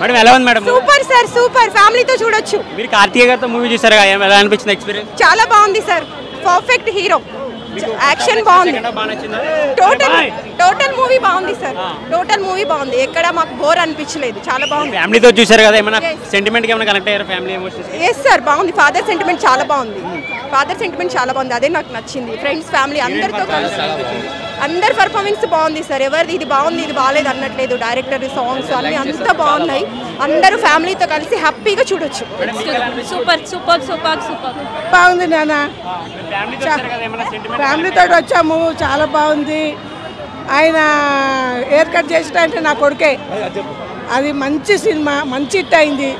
Madam ఎలా ఉంది madam? Super sir, super. ఫ్యామిలీతో చూడొచ్చు. మీరు కార్తీక్ గారితో మూవీ చూసారా? ఎలా అనిపించింది ఎక్స్పీరియన్స్? చాలా బాగుంది సార్. Perfect hero. యాక్షన్ బాగుంది. టోటల్ మూవీ బాగుంది సార్. టోటల్ మూవీ బాగుంది. ఎక్కడ మాకు బోర్ అనిపించలేదు. చాలా బాగుంది. ఫ్యామిలీతో చూసారు కదా, ఏమైనా సెంటిమెంట్ కి ఏమైనా కనెక్ట్ అయ్యారా? Family emotions? ఎస్ సార్, బాగుంది. ఫాదర్ సెంటిమెంట్ చాలా బాగుంది. ఫాదర్ సెంటిమెంట్ చాలా బాగుంది. అదే నాకు నచ్చింది. ఫ్రెండ్స్, ఫ్యామిలీ అందరితో కలిసి అందరి పర్ఫార్మెన్స్ బాగుంది సార్. ఎవరిది ఇది బాగుంది ఇది బాగాలేదు అన్నట్లేదు. డైరెక్టర్, సాంగ్స్ అన్ని అంతా బాగున్నాయి. అందరూ ఫ్యామిలీతో కలిసి హ్యాపీగా చూడొచ్చు. సూపర్ సూపర్ సూపర్ సూపర్ బాగుంది నాన్న. ఫ్యామిలీతో వచ్చాము, చాలా బాగుంది. ఆయన హెయిర్ కట్ చేసినంటే నా కొడుకే. అది మంచి సినిమా, మంచి హిట్ అయింది.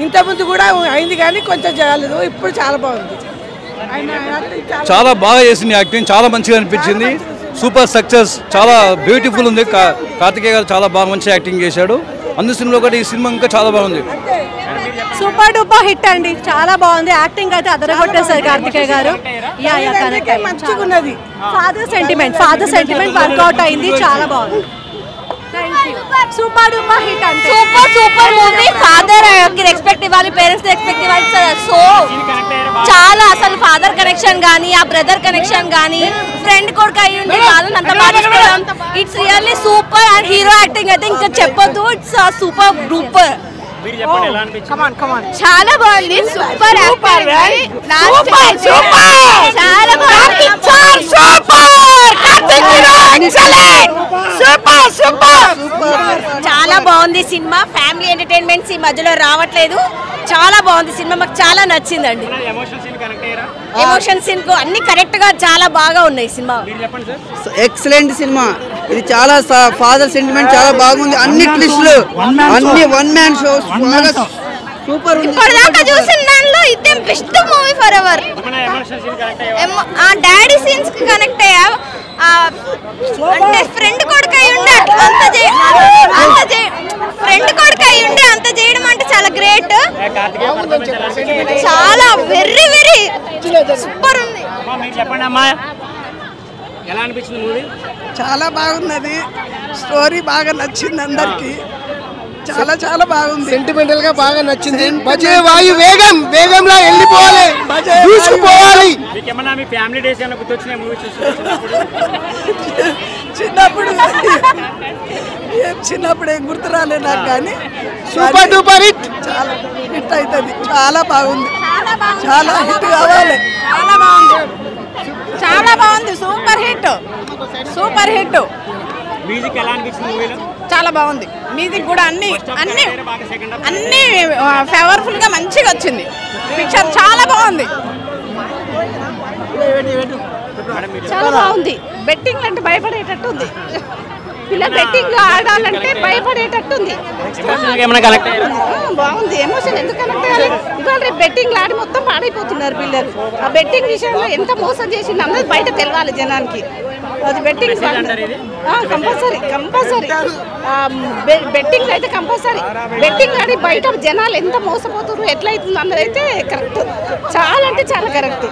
ఇంతకుముందు కూడా అయింది కానీ కొంచెం చేయలేదు. ఇప్పుడు చాలా బాగుంది. చాలా బాగా చేసింది యాక్టింగ్, చాలా మంచిగా అనిపించింది. సూపర్ సక్సెస్, చాలా బ్యూటిఫుల్ ఉంది. కార్తికేయ గారు చాలా బాగా మంచి యాక్టింగ్ చేశాడు. అందు సినిమాలో కూడా ఈ సినిమా ఇంకా చాలా బాగుంది. సూపర్ డూపర్ హిట్ అండి. చాలా బాగుంది. యాక్టింగ్ అయితే అదరగొట్టేశారు కార్తికేయ గారు. మంచిగా ఉన్నది. ఫాదర్ సెంటిమెంట్ వర్కౌట్ అయింది. చాలా బాగుంది. సూపర్ డూపర్ హిట్ అండి. Super movie. ఫాదర్ కి రెస్పెక్ట్ ఇవ్వాలి, పేరెంట్స్ కి రెస్పెక్ట్ ఇవ్వాలి. సో చాలా అసలు ఫాదర్ కనెక్షన్ గానీ, ఆ బ్రదర్ కనెక్షన్ గానీ, ఫ్రెండ్ కొడుకు అయ్యి ఉంటే అంత బాగా it's really super. And hero acting అయితే ఇంకా చెప్పొద్దు. It's super duper. చాలా బాగుంది. సూపర్ చాలా బాగుంది సినిమా. ఫ్యామిలీ ఎంటర్టైన్మెంట్స్ ఈ మధ్యలో రావట్లేదు. చాలా బాగుంది సినిమా. మాకు చాలా నచ్చిందండి. ఎమోషన్ సీన్ కు అన్ని కరెక్ట్ గా చాలా బాగా ఉన్నాయి. Cinema excellent cinema. ఇది చాలా ఫాదర్ సెంటిమెంట్ చాలా బాగుంది. అన్ని ట్విస్టులు, అన్ని వన్ మ్యాన్ షో సూపర్ ఉంది. ఇప్పటిదాకా చూసిన దానిలో ఇదే best movie for ever. Daddy scenes కి కనెక్ట్ అయ్యా. అంటే ఫ్రెండ్ కొడుకు అయి ఉండే ఫ్రెండ్ కొడుకు అయి ఉండే అంత చేయడం అంటే చాలా గ్రేట్. చాలా వెరీ వెరీ సూపర్ ఉంది. ఎలా అనిపించింది మూవీ? చాలా బాగున్నది. స్టోరీ బాగా నచ్చింది అందరికి. చాలా చాలా బాగుంది. సెంటిమెంటల్ గా బాగా నచ్చింది. బజే వాయు వేగంలా వెళ్ళిపోవాలి, దూసుకుపోవాలి. మీకేమన్నా మీ ఫ్యామిలీ డేస్ ఏమైనా గుర్తొచ్చినాయి మూవీ చూసినప్పుడు? చిన్నప్పుడు ఏం గుర్తు రాలేదు నాకు, కానీ సూపర్ డూపర్ హిట్. చాలా హిట్ అవుతుంది. చాలా బాగుంది. చాలా హిట్ కావాలి. చాలా బాగుంది. Super hit. Super hit. Music ఎలా అనిపించింది మూవీలో? చాలా బాగుంది. మ్యూజిక్ కూడా అన్ని ఫేవర్ఫుల్ గా మంచిగా వచ్చింది. పిక్చర్ చాలా బాగుంది. చాలా బాగుంది. బెట్టింగ్ అంటే భయపడేటట్టు ఉంది. పిల్లలు బెట్టింగ్ ఆడాలంటే భయపడేటట్టు ఉంది. బాగుంది. ఎమోషన్ ఎందుకు కనెక్ట్ అయ్యాలి? ఇవాళ రేపు బెట్టింగ్ ఆడి మొత్తం పాడైపోతున్నారు పిల్లలు. ఆ బెట్టింగ్ విషయంలో ఎంత మోసం చేసింది అన్నది బయట తెలవాలి జనానికి. అది బెట్టింగ్ కంపల్సరీ బెట్టింగ్ అయితే కంపల్సరీ. బెట్టింగ్ ఆడి బయట జనాలు ఎంత మోసపోతున్నారు, ఎట్లయితుంది అన్నది అయితే కరెక్ట్. చాలా అంటే చాలా కరెక్ట్.